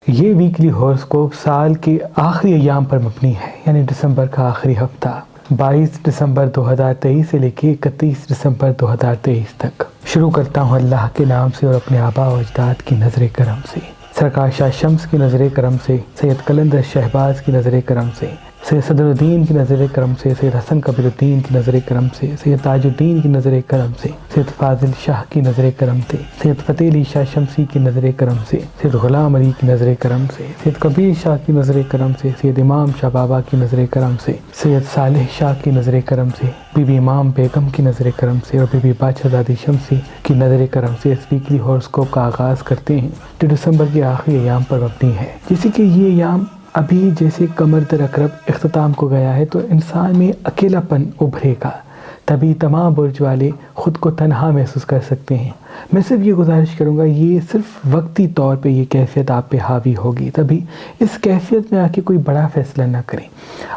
یہ ویکلی ہوراسکوپ سال کے آخری ایام پر مبنی ہے، یعنی دسمبر کا آخری ہفتہ 22 دسمبر 2023 سے لے کے 31 دسمبر 2023 تک۔ شروع کرتا ہوں اللہ کے نام سے اور اپنے آباء و اجداد کی نظر کرم سے، سرکار شاہ شمس کی نظر کرم سے، سید قلندر شہباز کی نظر کرم سے، سید صدر الدین کی نظر کرم سے، سید حسن کبیر الدین کی نظر کرم سے، سید تاج الدین کی نظر کرم سے، سید فاضل شاہ کی نظر کرم سے، سید فتح علی شاہ شمسی کی نظر کرم سے، سید غلام علی کی نظر کرم سے، سید کبیر شاہ کی نظر کرم سے، سید امام شاہ بابا کی نظر کرم سے، سید صالح شاہ کی نظر کرم سے، بی بی امام بیگم کی نظر کرم سے اور بی بی بادشاہ زادی شمسی کی نظر کرم سے اس ویکلی ہوراسکوپ کا آغاز کرتے ہیں جو دسمبر کے آخری ایام پر مبنی ہے۔ جیسے کہ یہ ایام ابھی جیسے قمر در عقرب اختتام کو گیا ہے تو انسان میں اکیلا پن ابھرے گا، تبھی تمام برج والے خود کو تنہا محسوس کر سکتے ہیں۔ میں صرف یہ گزارش کروں گا، یہ صرف وقتی طور پہ یہ کیفیت آپ پہ حاوی ہوگی، تبھی اس کیفیت میں آ کے کوئی بڑا فیصلہ نہ کریں۔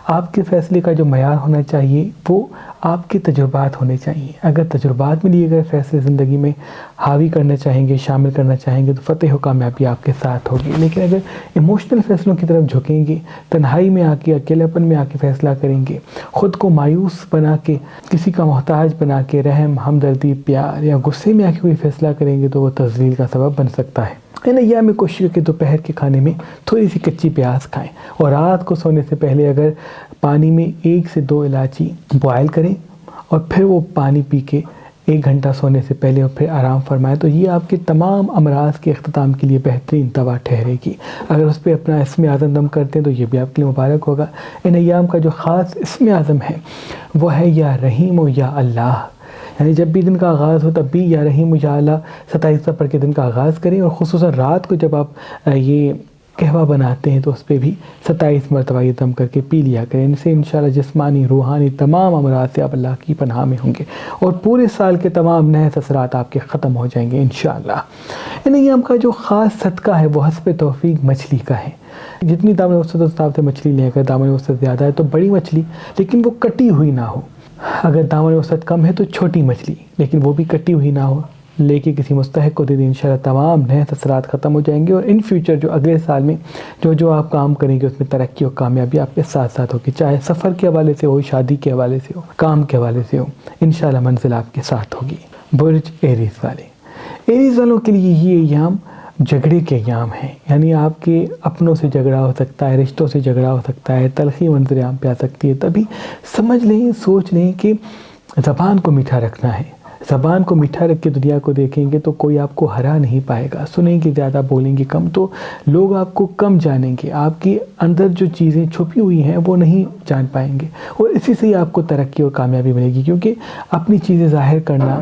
آپ کے فیصلے کا جو معیار ہونا چاہیے وہ آپ کے تجربات ہونے چاہیے۔ اگر تجربات میں لیے گئے فیصلے زندگی میں حاوی کرنا چاہیں گے، شامل کرنا چاہیں گے تو فتح و کامیابی آپ کے ساتھ ہوگی، لیکن اگر ایموشنل فیصلوں کی طرف جھکیں گے، تنہائی میں آ کے، اکیلا پن میں آ کے فیصلہ کریں گے، خود کو مایوس بنا کے، کسی کا محتاج بنا کے، رحم، ہمدردی، پیار یا غصے میں آ کے کوئی فیصلہ کریں گے تو وہ تذلیل کا سبب بن سکتا ہے۔ ان ایام میں کوشش کہ دوپہر کے کھانے میں تھوڑی سی کچی پیاز کھائیں اور رات کو سونے سے پہلے اگر پانی میں 1 سے 2 الائچی بوائل کریں اور پھر وہ پانی پی کے 1 گھنٹہ سونے سے پہلے اور پھر آرام فرمائیں تو یہ آپ کے تمام امراض کے اختتام کے لیے بہترین دوا ٹھہرے گی۔ اگر اس پہ اپنا اسم اعظم دم کرتے ہیں تو یہ بھی آپ کے لیے مبارک ہوگا۔ ان ایام کا جو خاص اسم اعظم ہے وہ ہے یا رحیم و یا اللہ، یعنی جب بھی دن کا آغاز ہو تب بھی یا رحیم و یا اللہ 27 پڑھ کے دن کا آغاز کریں، اور خصوصاً رات کو جب آپ یہ قہوہ بناتے ہیں تو اس پہ بھی 27 مرتبہ یہ دم کر کے پی لیا کریں۔ ان سے انشاءاللہ جسمانی، روحانی تمام امراض سے آپ اللہ کی پناہ میں ہوں گے اور پورے سال کے تمام نحس اثرات آپ کے ختم ہو جائیں گے انشاءاللہ۔ ان ایام کا جو خاص صدقہ ہے وہ حسب توفیق مچھلی کا ہے۔ جتنی دامن وسط حساب سے مچھلی لیں، اگر دامن وسط زیادہ ہے تو بڑی مچھلی لیکن وہ کٹی ہوئی نہ ہو، اگر دامن وسط کم ہے تو چھوٹی مچھلی لیکن وہ بھی کٹی ہوئی نہ ہو، لے کے کسی مستحق کو دے دیں، انشاءاللہ تمام نحس اثرات ختم ہو جائیں گے اور ان فیوچر جو اگلے سال میں جو آپ کام کریں گے اس میں ترقی اور کامیابی آپ کے ساتھ ساتھ ہوگی، چاہے سفر کے حوالے سے ہو، شادی کے حوالے سے ہو، کام کے حوالے سے ہو، انشاءاللہ منزل آپ کے ساتھ ہوگی۔ برج ایریز والے، ایریز والوں کے لیے یہ ایام جھگڑے کے ایام ہیں، یعنی آپ کے اپنوں سے جھگڑا ہو سکتا ہے، رشتوں سے جھگڑا ہو سکتا ہے، تلخی منظر عام پہ آ سکتی ہے، تبھی سمجھ لیں، سوچ لیں کہ زبان کو میٹھا رکھنا ہے۔ زبان کو میٹھا رکھ کے دنیا کو دیکھیں گے تو کوئی آپ کو ہرا نہیں پائے گا۔ سنیں گے زیادہ، بولیں گے کم تو لوگ آپ کو کم جانیں گے، آپ کے اندر جو چیزیں چھپی ہوئی ہیں وہ نہیں جان پائیں گے اور اسی سے ہی آپ کو ترقی اور کامیابی ملے گی، کیونکہ اپنی چیزیں ظاہر کرنا،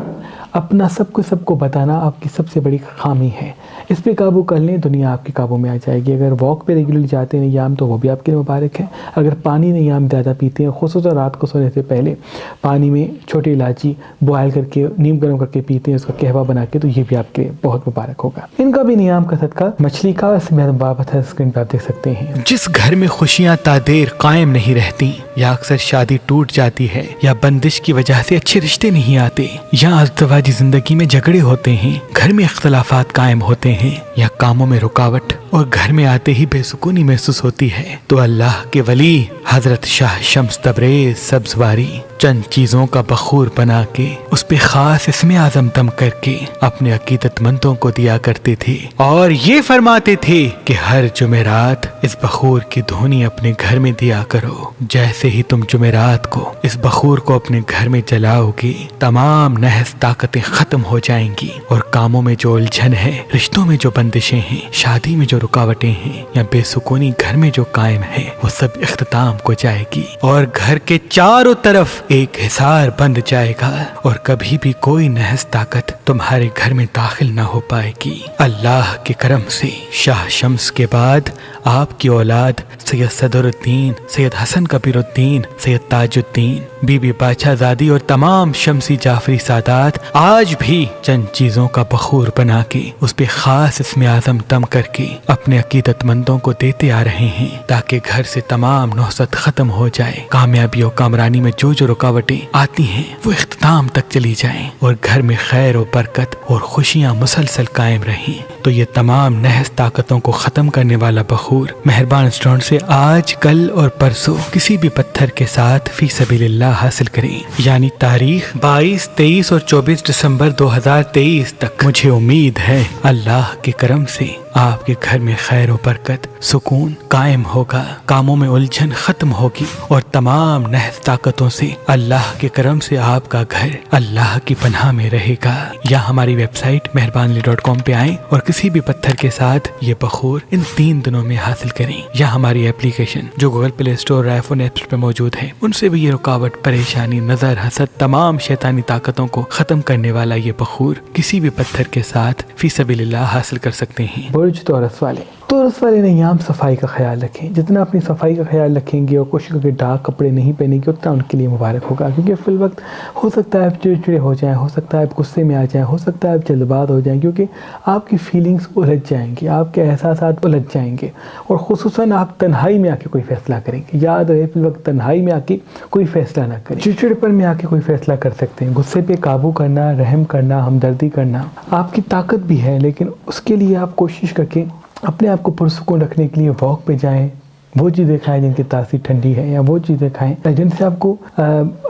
اپنا سب کو بتانا آپ کی سب سے بڑی خامی ہے۔ اس پہ قابو کر لیں، دنیا آپ کے قابو میں آ جائے گی۔ اگر واک پہ ریگولرلی جاتے ہیں ایام تو وہ بھی آپ کے لیے مبارک ہے۔ اگر پانی ایام زیادہ پیتے ہیں، خصوصاً رات کو سونے سے پہلے پانی میں چھوٹی الائچی بوائل کر کے نیم گرم کر کے پیتے ہیں، اس کا قہوہ بنا کے، تو یہ بھی آپ کے لیے بہت مبارک ہوگا۔ ان کا بھی نیام کا صدقہ مچھلی کا اس میں بابت ہے، اسکرین پہ آپ دیکھ سکتے ہیں۔ جس گھر میں خوشیاں تادیر قائم نہیں رہتی، یا اکثر شادی ٹوٹ جاتی ہے، یا بندش کی وجہ سے اچھے رشتے نہیں آتے، یا ازدواجی زندگی میں جھگڑے ہوتے ہیں، گھر میں اختلافات قائم ہوتے ہیں، یا کاموں میں رکاوٹ اور گھر میں آتے ہی بے سکونی محسوس ہوتی ہے، تو اللہ کے ولی حضرت شاہ شمس تبریز سبزواری چند چیزوں کا بخور بنا کے اس پہ خاص اسم اعظم دم کر کے اپنے عقیدت مندوں کو دیا کرتے تھے، اور یہ فرماتے تھے کہ ہر جمعرات اس بخور کی دھونی اپنے گھر میں دیا کرو۔ جیسے ہی تم جمعرات کو اس بخور کو اپنے گھر میں جلاؤ گے، تمام نحس طاقتیں ختم ہو جائیں گی اور کاموں میں جو الجھن ہے، رشتوں میں جو بندشیں ہیں، شادی میں جو رکاوٹیں ہیں، یا بے سکونی گھر میں جو قائم ہے، وہ سب اختتام کو جائے گی اور گھر کے چاروں طرف ایک حصار بند جائے گا اور کبھی بھی کوئی نحس طاقت تمہارے گھر میں داخل نہ ہو پائے گی۔ اللہ کے کرم سے شاہ شمس کے بعد آپ کی اولاد सैयद सदरुद्दीन, सैयद हसन कबीरुद्दीन, सैयद ताजुद्दीन, बीबी बादशाह ज़ादी और तमाम शमसी जाफरी सादात आज भी चंद चीजों का बखूर बना के उस पे खास इसमें आज़म दम करके अपने अकीदतमंदों को देते आ रहे हैं, ताकि घर से तमाम नौसत खत्म हो जाए। कामयाबी और कामरानी में जो जो रुकावटें आती हैं वो इख्तिताम तक चली जाएं और घर में खैर और बरकत और खुशियां मुसलसल कायम रहें। तो ये तमाम नहस ताकतों को खत्म करने वाला बखूर मेहरबान स्टोन से आज, कल और परसों किसी भी पत्थर के साथ फी सबीलिल्लाह हासिल करें। यानी तारीख 22, 23 और 24 दिसंबर 2023 तक। मुझे उम्मीद है अल्लाह के करम से आपके घर में खैर और बरकत, सुकून कायम होगा, कामों में उलझन खत्म होगी और तमाम नहस ताकतों से अल्लाह के करम से आपका घर अल्लाह की पनाह में रहेगा। या हमारी वेबसाइट मेहरबानली.com पे आएं और किसी भी पत्थर के साथ ये बखूर इन 3 दिनों में हासिल करें। या हमारी एप्लीकेशन जो गूगल प्ले स्टोर और आईफोन ऐप्स पे मौजूद है, उनसे भी ये रुकावट, परेशानी, नजर, हसद, तमाम शैतानी ताकतों को खत्म करने वाला ये बखूर किसी भी पत्थर के साथ फी सबीलिल्लाह हासिल कर सकते हैं। बुर्ज तौरस वाले नियाम सफाई का ख्याल रखें। जितना अपनी सफाई का ख्याल रखेंगे और कोशिश करके डार्क कपड़े नहीं पहनेंगे उतना उनके लिए मुबारक होगा, क्योंकि फिल वक्त हो सकता है आप चिड़चिड़े हो जाएं, हो सकता है आप गुस्से में आ जाएं, हो सकता है आप जल्दबाज हो जाएं, क्योंकि आपकी फीलिंग्स उलझ जाएंगी, आपके एहसासात उलझ जाएंगे और खुसूसन आप तन्हाई में आके कोई फैसला करेंगे। याद रहे, फिल वक्त तन्हाई में आके कोई फैसला ना करें। चिड़चिड़ेपन में आके कोई फैसला कर सकते हैं। गुस्से पे काबू करना, रहम करना, हमदर्दी करना आपकी ताकत भी है, लेकिन उसके लिए आप कोशिश करके अपने आप को पुरसुकून रखने के लिए वॉक पे जाएं, वो चीज़ें खाएं जिनकी तासीर ठंडी है, या वो चीज़ें खाएं जिनसे आपको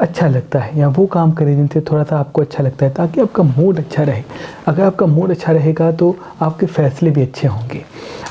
अच्छा लगता है, या वो काम करें जिनसे थोड़ा सा आपको अच्छा लगता है, ताकि आपका मूड अच्छा रहे। अगर आपका मूड अच्छा रहेगा तो आपके फैसले भी अच्छे होंगे।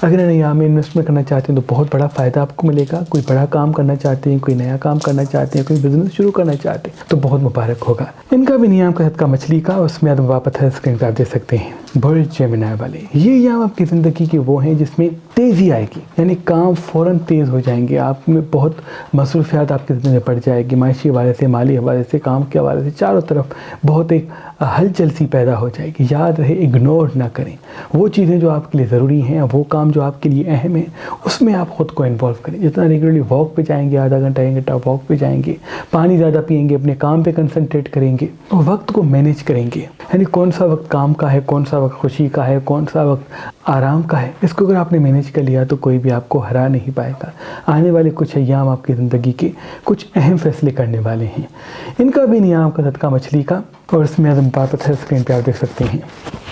अगर अय्याम में इन्वेस्टमेंट करना चाहते हैं तो बहुत बड़ा फ़ायदा आपको मिलेगा। कोई बड़ा काम करना चाहते हैं, कोई नया काम करना चाहते हैं, कोई बिजनेस शुरू करना चाहते हैं तो बहुत मुबारक होगा। इनका भी नियाम का सदका मछली का, उसमें आप वापस स्क्रीन पर आप देख सकते हैं। बुर्ज जेमिनी वाले ये याम आपकी ज़िंदगी के वो हैं जिसमें तेज़ी आएगी, यानी काम फ़ौरन तेज़ हो जाएंगे। आप में बहुत मसरूफियात आपकी ज़िंदगी में पड़ जाएगी, माशी हवाले से, माली हवाले से, काम के हवाले से, चारों तरफ बहुत एक हलचल सी पैदा हो जाएगी। याद रहे, इग्नोर ना करें वो चीज़ें जो आपके लिए ज़रूरी हैं, वो काम जो आपके लिए अहम है, उसमें आप ख़ुद को इन्वॉल्व करें। जितना रेगुलरली वॉक पे जाएंगे, आधा घंटा 1 घंटा वॉक पे जाएंगे, पानी ज़्यादा पिएंगे, अपने काम पे कंसंट्रेट करेंगे, तो वक्त को मैनेज करेंगे। यानी कौन सा वक्त काम का है, कौन सा वक्त खुशी का है, कौन सा वक्त आराम का है, इसको अगर आपने मैनेज कर लिया तो कोई भी आपको हरा नहीं पाएगा। आने वाले कुछ अय्याम आपकी ज़िंदगी के कुछ अहम फैसले करने वाले हैं। इनका भी नियाम का सदका मछली का, और इसमें आज़म पत्थर स्क्रीन पे आप देख सकते हैं।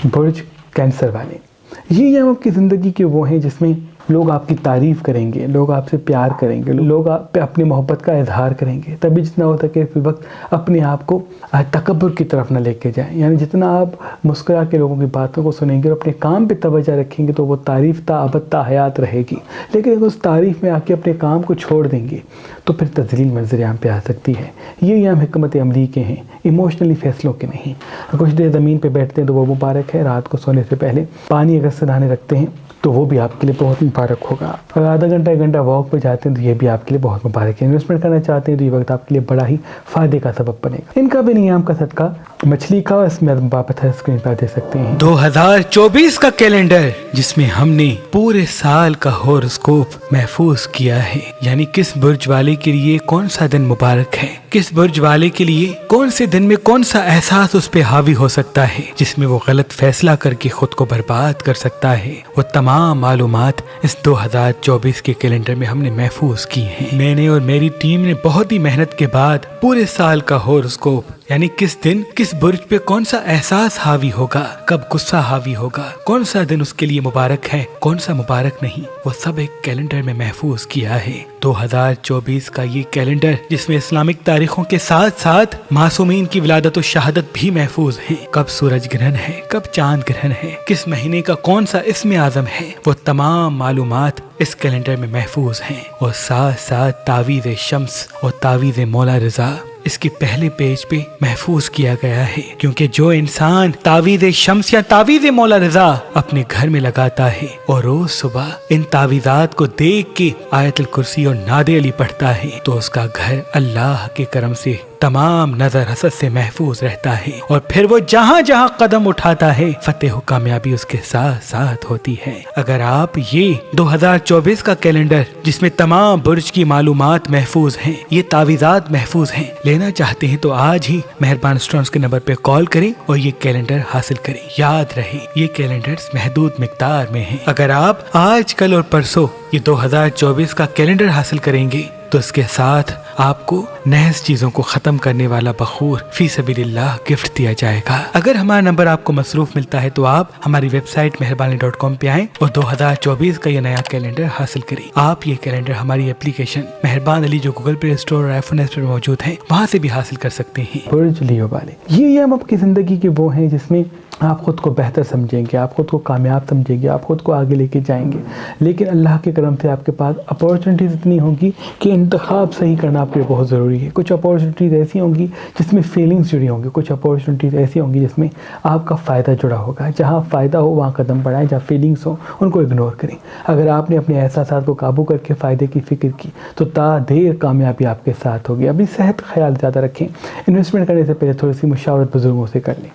बुर्ज कैंसर वाले ये याम आपकी ज़िंदगी के वो हैं जिसमें लोग आपकी तारीफ़ करेंगे, लोग आपसे प्यार करेंगे, लोग आप पे अपनी मोहब्बत का इजहार करेंगे। तभी जितना हो सके फिर वक्त अपने आप को तकब्बुर की तरफ ना लेके जाएं। यानी जितना आप मुस्कुरा के लोगों की बातों को सुनेंगे और अपने काम पे तवज्जो रखेंगे तो वो तारीफ़ ताअबद हयात रहेगी। लेकिन अगर उस तारीफ़ में आके अपने काम को छोड़ देंगे तो फिर तज़लील मंज़र-ए-आम पे आ सकती है। ये याम हिकमत अमली के हैं, इमोशनली फ़ैसलों के नहीं। कुछ देर ज़मीन पे बैठते हैं तो वो मुबारक है। रात को सोने से पहले पानी अगर सिरहाने रखते हैं तो वो भी आपके लिए बहुत मुबारक होगा। अगर आधा घंटा 1 घंटा वॉक पे जाते हैं तो ये भी आपके लिए बहुत मुबारक है। इन्वेस्टमेंट करना चाहते हैं तो ये वक्त आपके लिए बड़ा ही फ़ायदे का सबब बनेगा। इनका भी नियाम का सदका मछली का, इसमें वापस है स्क्रीन पर दे सकते हैं। 2024 का कैलेंडर जिसमें हमने पूरे साल का हॉरोस्कोप महफूज किया है, यानी किस बुर्ज वाले के लिए कौन सा दिन मुबारक है, किस बुर्ज वाले के लिए कौन से दिन में कौन सा एहसास उस पे हावी हो सकता है जिसमें वो गलत फैसला करके खुद को बर्बाद कर सकता है। वो तमाम मालूमात इस 2024 के कैलेंडर में हमने महफूज की हैं। मैंने और मेरी टीम ने बहुत ही मेहनत के बाद पूरे साल का हॉरोस्कोप, यानी किस दिन किस बुर्ज पे कौन सा एहसास हावी होगा, कब गुस्सा हावी होगा, कौन सा दिन उसके लिए मुबारक है, कौन सा मुबारक नहीं, वो सब एक कैलेंडर में महफूज किया है। 2024 का ये कैलेंडर जिसमें इस्लामिक तारीखों के साथ साथ मासूमीन की विलादत और शहादत भी महफूज है। कब सूरज ग्रहण है, कब चांद ग्रहण है, किस महीने का कौन सा इसमें आज़म है, वो तमाम मालूमात इस कैलेंडर में महफूज हैं। और साथ साथ तावीज़ शम्स और तावीज़ मौला रज़ा इसके पहले पेज पे महफूज किया गया है, क्योंकि जो इंसान तावीज़ शम्स या तावीज़ मौला रज़ा अपने घर में लगाता है और रोज सुबह इन तावीज़ात को देख के आयतुल कुर्सी और नादे अली पढ़ता है तो उसका घर अल्लाह के करम से तमाम नजर हसद से महफूज रहता है और फिर वो जहाँ जहाँ कदम उठाता है फतेह कामयाबी उसके साथ साथ होती है। अगर आप ये 2024 का कैलेंडर जिसमें तमाम बुर्ज की मालूमात महफूज हैं, ये तावीज़ात महफूज हैं, लेना चाहते हैं तो आज ही मेहरबान स्टोन्स के नंबर पे कॉल करें और ये कैलेंडर हासिल करें। याद रहे ये कैलेंडर्स महदूद मिकदार में हैं। अगर आप आज कल और परसों ये 2024 का कैलेंडर हासिल करेंगे तो इसके साथ आपको नहस चीजों को खत्म करने वाला बखूर फी सबीलिल्लाह गिफ्ट दिया जाएगा। अगर हमारा नंबर आपको मसरूफ मिलता है तो आप हमारी वेबसाइट मेहरबानी.com पे आएं और 2024 का ये नया कैलेंडर हासिल करें। आप ये कैलेंडर हमारी एप्लीकेशन मेहरबान अली जो गूगल प्ले स्टोर और आईफोन एप्स पर मौजूद है वहाँ से भी हासिल कर सकते हैं। बुर्ज लियो वाले ये हम आपकी जिंदगी के वो हैं जिसमें आप खुद को बेहतर समझेंगे, आप खुद को कामयाब समझेंगे, आप खुद को आगे लेके जाएंगे, लेकिन अल्लाह के करम से आपके पास अपॉर्चुनिटीज़ इतनी होंगी कि इंतखाब सही करना आपके लिए बहुत ज़रूरी है। कुछ अपॉर्चुनिटीज़ ऐसी होंगी जिसमें फीलिंग्स जुड़ी होंगी, कुछ अपॉर्चुनिटीज़ ऐसी होंगी जिसमें आपका फ़ायदा जुड़ा होगा। जहाँ फ़ायदा हो वहाँ कदम बढ़ाएं, जहाँ फीलिंग्स हो उनको इग्नोर करें। अगर आपने अपने एहसासात को काबू करके फ़ायदे की फ़िक्र की तो देर कामयाबी आपके साथ होगी। अभी सेहत का ख्याल ज़्यादा रखें, इन्वेस्टमेंट करने से पहले थोड़ी सी मुशावरत बुजुर्गों से कर लें।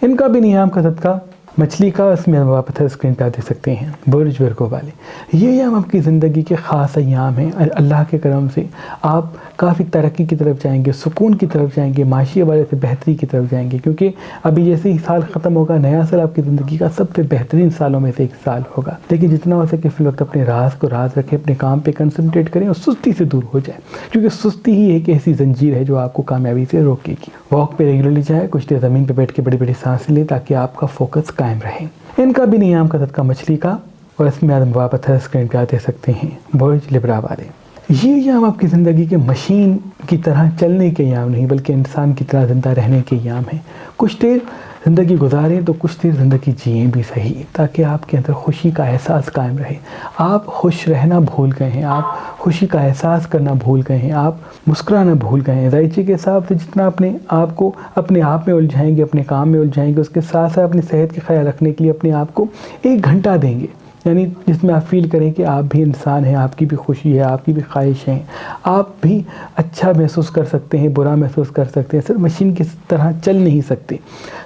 इनका भी नियाम का सदका मछली का इसमें वापस स्क्रीन पर देख सकते हैं। बुर्ज वर्गों वाले ये अय्याम आपकी ज़िंदगी के ख़ास अय्याम हैं। अल्लाह के करम से आप काफ़ी तरक्की की तरफ जाएंगे, सुकून की तरफ जाएंगे, माशी वाले से बेहतरी की तरफ जाएंगे, क्योंकि अभी जैसे ही साल ख़त्म होगा नया साल आपकी ज़िंदगी का सबसे बेहतरीन सालों में से एक साल होगा। लेकिन जितना हो सके फिर वक्त अपने राज को राज रखें, अपने काम पर कंसंट्रेट करें और सुस्ती से दूर हो जाए, क्योंकि सुस्ती ही एक ऐसी जंजीर है जो आपको कामयाबी से रोकेगी। वॉक पे रेगुलरली जाए, कुछ देर ज़मीन पर बैठ के बड़ी बड़ी सांसें लें ताकि आपका फोकस कायम रहे। इनका भी नियाम का सदका मछली का और इसमें आदम वापस स्क्रीन पे दे सकते हैं। बुर्ज लिब्रा वाले ये अय्याम आपकी ज़िंदगी के मशीन की तरह चलने के अय्याम नहीं बल्कि इंसान की तरह ज़िंदा रहने के अय्याम हैं। कुछ देर ज़िंदगी गुजारें तो कुछ देर ज़िंदगी जिएँ भी सही, ताकि आपके अंदर खुशी का एहसास कायम रहे। आप खुश रहना भूल गए हैं, आप खुशी का एहसास करना भूल गए हैं, आप मुस्कुराना भूल गए हैं। ज़ायचे के हिसाब से जितना अपने आप को अपने आप में उलझाएंगे, अपने काम में उलझाएंगे, उसके साथ साथ अपनी सेहत का ख्याल रखने के लिए अपने आप को 1 घंटा देंगे, यानी जिसमें आप फील करें कि आप भी इंसान हैं, आपकी भी खुशी है, आपकी भी ख्वाहिश हैं, आप भी अच्छा महसूस कर सकते हैं, बुरा महसूस कर सकते हैं, सिर्फ मशीन की तरह चल नहीं सकते।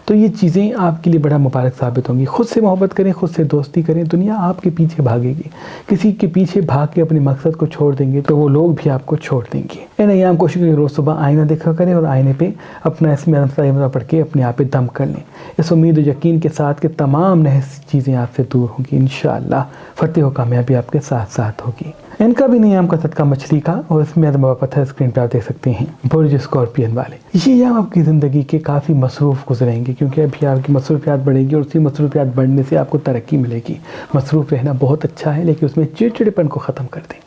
तो ये चीज़ें आपके लिए बड़ा मुबारक साबित होंगी। खुद से मोहब्बत करें, खुद से दोस्ती करें, दुनिया आपके पीछे भागेगी। किसी के पीछे भाग के अपने मकसद को छोड़ देंगे तो वो लोग भी आपको छोड़ देंगे। इन अय्याम कोशिश करें रोज़ सुबह आईना देखा करें और आईने पे अपना इसमें पढ़ के अपने आप पे दम कर लें, इस उम्मीद और यकीन के साथ कि तमाम नहस चीज़ें आपसे दूर होंगी। इंशाअल्लाह फतेह और कामयाबी आपके साथ साथ होगी। इनका भी नियाम का सदका मछली का और इसमें पत्थर स्क्रीन पर आप देख सकते हैं। बुर्ज स्कॉर्पियन वाले ये अय्याम आपकी ज़िंदगी के काफ़ी मसरूफ़ गुजरेंगे, क्योंकि अभी आपकी मसरूफियात बढ़ेगी और उसी मसरूफियात बढ़ने से आपको तरक्की मिलेगी। मसरूफ़ रहना बहुत अच्छा है, लेकिन उसमें चिड़चिड़ेपन को ख़त्म कर दें।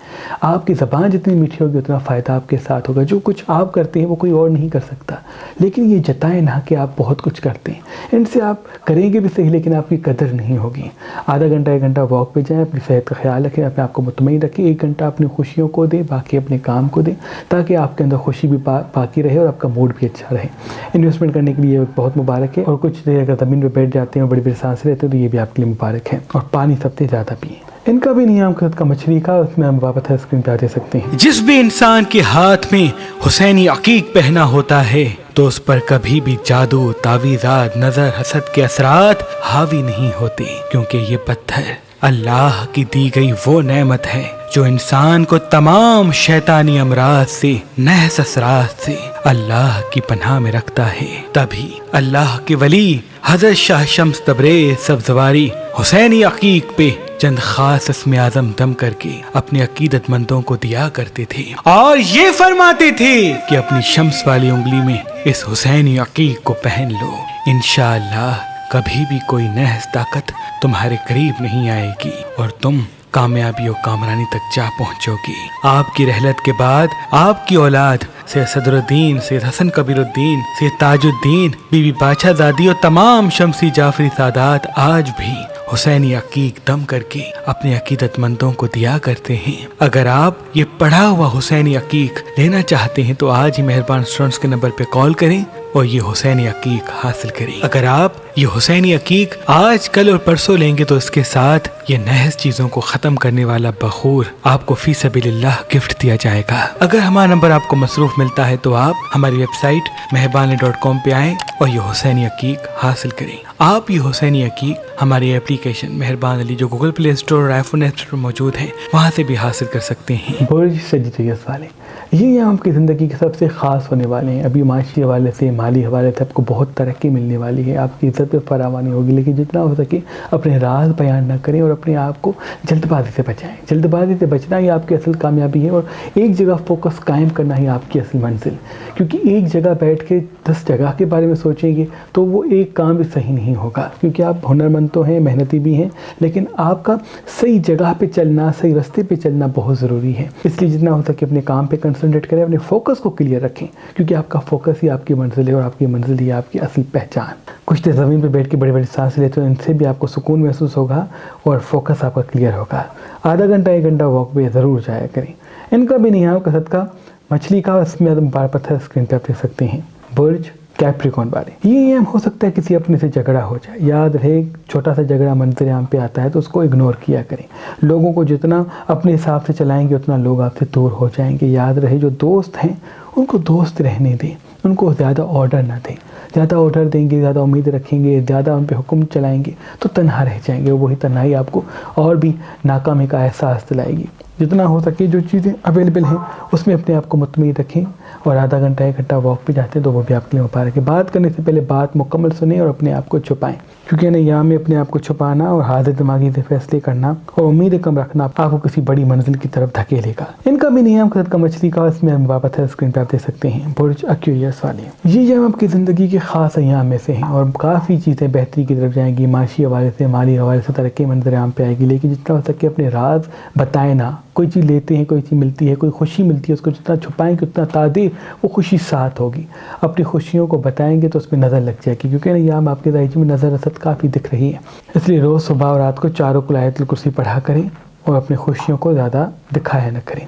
आपकी ज़बान जितनी मीठी होगी उतना फ़ायदा आपके साथ होगा। जो कुछ आप करते हैं वो कोई और नहीं कर सकता, लेकिन ये जताएं ना कि आप बहुत कुछ करते हैं। इनसे आप करेंगे भी सही लेकिन आपकी कदर नहीं होगी। आधा घंटा 1 घंटा वॉक पे जाएं, अपनी सेहत का ख्याल रखें, अपने आप को मुतमईन रखें। 1 घंटा अपनी खुशियों को दें, बाकी अपने काम को दें, ताकि आपके अंदर खुशी भी बाकी रहे और आपका मूड भी अच्छा रहे। इन्वेस्टमेंट करने के लिए बहुत मुबारक है, और कुछ देर अगर ज़मीन पर बैठ जाते हैं और बड़ी बड़ी सांसें लेते हैं तो ये भी आपके लिए मुबारक है। और पानी सबसे ज़्यादा पिए। इनका भी नियाम का मछली का, उसमें हम वापस स्क्रीन पर दे सकते हैं। जिस भी इंसान के हाथ में हुसैनी अकीक पहना होता है तो उस पर कभी भी जादू, तावीज़ात, नजर, हसद के असरात हावी नहीं होते, क्योंकि ये पत्थर अल्लाह की दी गई वो नेमत है जो इंसान को तमाम शैतानी अमराज से, नहस असरात से अल्लाह की पनाह में रखता है। तभी अल्लाह के वली हजरत शाह शम्स तबरेज़ सब्ज़वारी हुसैनी अकीक पे चंद खास इसमें आज़म दम करके अपने अकीदतमंदों को दिया करते थे और ये फरमाते थे कि अपनी शम्स वाली उंगली में इस हुसैनी अकीक को पहन लो, इंशाअल्लाह कभी भी कोई नहस ताकत तुम्हारे करीब नहीं आएगी और तुम कामयाबी और कामरानी तक जा पहुंचोगी। आपकी रहलत के बाद आपकी औलाद सैयद सदरुद्दीन, सैयद हसन कबीरुद्दीन, सैयद ताजुद्दीन, बीबी बादशाहज़ादी और तमाम शम्सी जाफरी सादात आज भी हुसैनी अकीक दम करके अपने अकीदतमंदों को दिया करते हैं। अगर आप ये पढ़ा हुआ हुसैनी अकीक लेना चाहते हैं तो आज ही मेहरबान स्टूडेंट्स के नंबर पे कॉल करें, اور یہ حسینی عقیق حاصل کریں۔ اگر آپ یہ حسینی عقیق آج کل اور پرسوں لیں گے تو اس کے ساتھ یہ نحس چیزوں کو ختم کرنے والا بخور آپ کو فی سبیل اللہ گفٹ دیا جائے گا۔ اگر ہمارا نمبر آپ کو مصروف ملتا ہے تو آپ ہماری ویب سائٹ مہربانی.com پہ آئیں اور یہ حسینی عقیق حاصل کریں۔ آپ یہ حسینی عقیق ہماری اپلیکیشن مہربان علی جو گوگل پلے اسٹور اور آئی فون ایپ اسٹور پر موجود ہے وہاں سے بھی حاصل کر سکتے ہیں۔ برج سجیتیس والے یہ آپ کی زندگی کے سب سے خاص ہونے والے ہیں۔ ابھی معاشی حوالے سے، مالی حوالے سے آپ کو بہت ترقی ملنے والی ہے، آپ کی عزت پہ فراوانی ہوگی، لیکن جتنا ہو سکے اپنے راز بیان نہ کریں اور اپنے آپ کو جلد بازی سے بچائیں۔ جلد بازی سے بچنا ہی آپ کی اصل کامیابی ہے، اور ایک جگہ فوکس قائم کرنا ہی آپ کی اصل منزل، کیونکہ ایک جگہ بیٹھ کے 10 جگہ کے بارے میں سوچیں گے تو وہ ایک کام بھی صحیح نہیں ہوگا، کیونکہ آپ ہنرمند تو ہیں، محنتی بھی ہیں، لیکن آپ کا صحیح جگہ پہ چلنا، صحیح راستے پہ چلنا بہت ضروری ہے۔ اس لیے جتنا ہو سکے اپنے کام پہ کنسنٹریٹ کریں، اپنے فوکس کو کلیئر رکھیں، کیونکہ آپ کا فوکس ہی آپ کی منزل ہے، اور آپ کی منزل ہی آپ کی اصل پہچان۔ کچھ دیر زمین پہ بیٹھ کے بڑی بڑی سانس لیتے ہیں، ان سے بھی آپ کو سکون محسوس ہوگا اور فوکس آپ کا کلیئر ہوگا۔ آدھا گھنٹہ 1 گھنٹہ واک پہ ضرور جایا کریں۔ ان کا بھی نیام کا صدقہ مچھلی کا، اس میں بار پتھر اسکرین پہ آپ دیکھ سکتے ہیں۔ برج کیپریکون والے یہ ہو سکتا ہے کسی اپنے سے جھگڑا ہو جائے، یاد رہے چھوٹا سا جھگڑا منظر عام پہ آتا ہے تو اس کو اگنور کیا کریں۔ لوگوں کو جتنا اپنے حساب سے چلائیں گے اتنا لوگ آپ سے دور ہو جائیں گے۔ یاد رہے جو دوست ہیں ان کو دوست رہنے دیں، ان کو زیادہ آرڈر نہ دیں۔ زیادہ آرڈر دیں گے، زیادہ امید رکھیں گے، زیادہ ان پہ حکم چلائیں گے تو تنہا رہ جائیں گے، وہی تنہائی آپ کو اور بھی ناکامی کا احساس دلائے گی۔ جتنا ہو سکے جو چیزیں اویلیبل ہیں اس میں اپنے آپ کو مطمئن رکھیں، اور آدھا گھنٹہ 1 گھنٹہ واک پہ جاتے ہیں تو وہ بھی آپ کے لیے مبارک ہے۔ بات کرنے سے پہلے بات مکمل سنیں اور اپنے آپ کو چھپائیں، کیونکہ یہاں میں اپنے آپ کو چھپانا اور حاضر دماغی سے فیصلے کرنا اور امیدیں کم رکھنا آپ کو کسی بڑی منزل کی طرف دھکیلے گا۔ ان کا بھی نیام صدقہ مچھلی کا، اس میں بابت ہے، اسکرین پہ آپ دیکھ سکتے ہیں۔ برج ایکویریس والے یہ آپ کی زندگی کے خاص ایام میں سے ہیں، اور کافی چیزیں بہتری کی طرف جائیں گی، معاشی حوالے سے، مالی حوالے سے ترقی منظر عام پہ آئے گی، لیکن جتنا ہو سکے اپنے راز بتائیں نہ۔ کوئی چیز لیتے ہیں، کوئی چیز ملتی ہے، کوئی خوشی ملتی ہے، اس کو جتنا چھپائیں گے اتنا تعدیر وہ خوشی ساتھ ہوگی۔ اپنی خوشیوں کو بتائیں گے تو اس میں نظر لگ جائے گی، کیونکہ یہاں آپ کے ذائقے میں نظر رسد کافی دکھ رہی ہے۔ اس لیے روز صبح اور رات کو 4 آیت الکرسی پڑھا کریں اور اپنی خوشیوں کو زیادہ دکھایا نہ کریں۔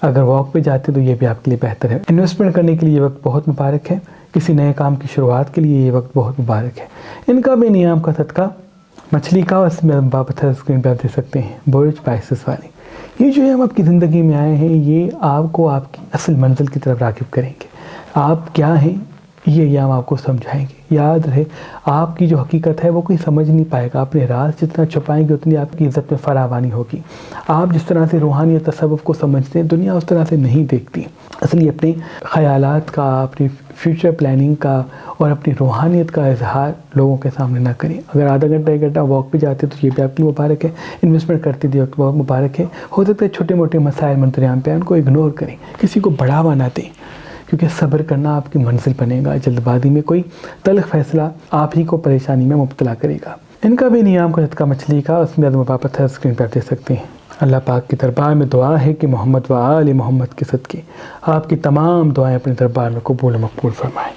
اگر واک پہ جاتے تو یہ بھی آپ کے لیے بہتر ہے۔ انویسٹمنٹ کرنے کے لیے یہ وقت بہت مبارک ہے، کسی نئے کام کی شروعات کے لیے یہ وقت بہت مبارک ہے۔ ان کا بھی نیام کا صدقہ مچھلی کا، اس میں پتھر اسکرین پہ آپ دیکھ سکتے ہیں۔ برج پائسس والے یہ جو ہے ہم آپ کی زندگی میں آئے ہیں، یہ آپ کو آپ کی اصل منزل کی طرف راغب کریں گے۔ آپ کیا ہیں یہ ہم آپ کو سمجھائیں گے۔ یاد رہے آپ کی جو حقیقت ہے وہ کوئی سمجھ نہیں پائے گا، اپنے راز جتنا چھپائیں گے اتنی آپ کی عزت میں فراوانی ہوگی۔ آپ جس طرح سے روحانی تصوف کو سمجھتے ہیں دنیا اس طرح سے نہیں دیکھتی، اس لیے اپنے خیالات کا، اپنی فیوچر پلاننگ کا اور اپنی روحانیت کا اظہار لوگوں کے سامنے نہ کریں۔ اگر آدھا گھنٹہ 1 گھنٹہ واک پہ جاتے تو یہ بھی آپ کے لیے مبارک ہے۔ انویسٹمنٹ کرتے بھی وقت بہت مبارک ہے۔ ہو سکتا ہے چھوٹے موٹے مسائل منظر عام پہ ان کو اگنور کریں، کسی کو بڑھاوا نہ دیں، کیونکہ صبر کرنا آپ کی منزل بنے گا۔ جلد بازی میں کوئی تلخ فیصلہ آپ ہی کو پریشانی میں مبتلا کرے گا۔ ان کا بھی نیام کا صدقہ مچھلی کا، اس میں پتھر اسکرین پر دیکھ سکتے ہیں۔ اللہ پاک کی دربار میں دعا ہے کہ محمد و آل محمد کے صدقے آپ کی تمام دعائیں اپنے دربار میں قبول و مقبول فرمائیں۔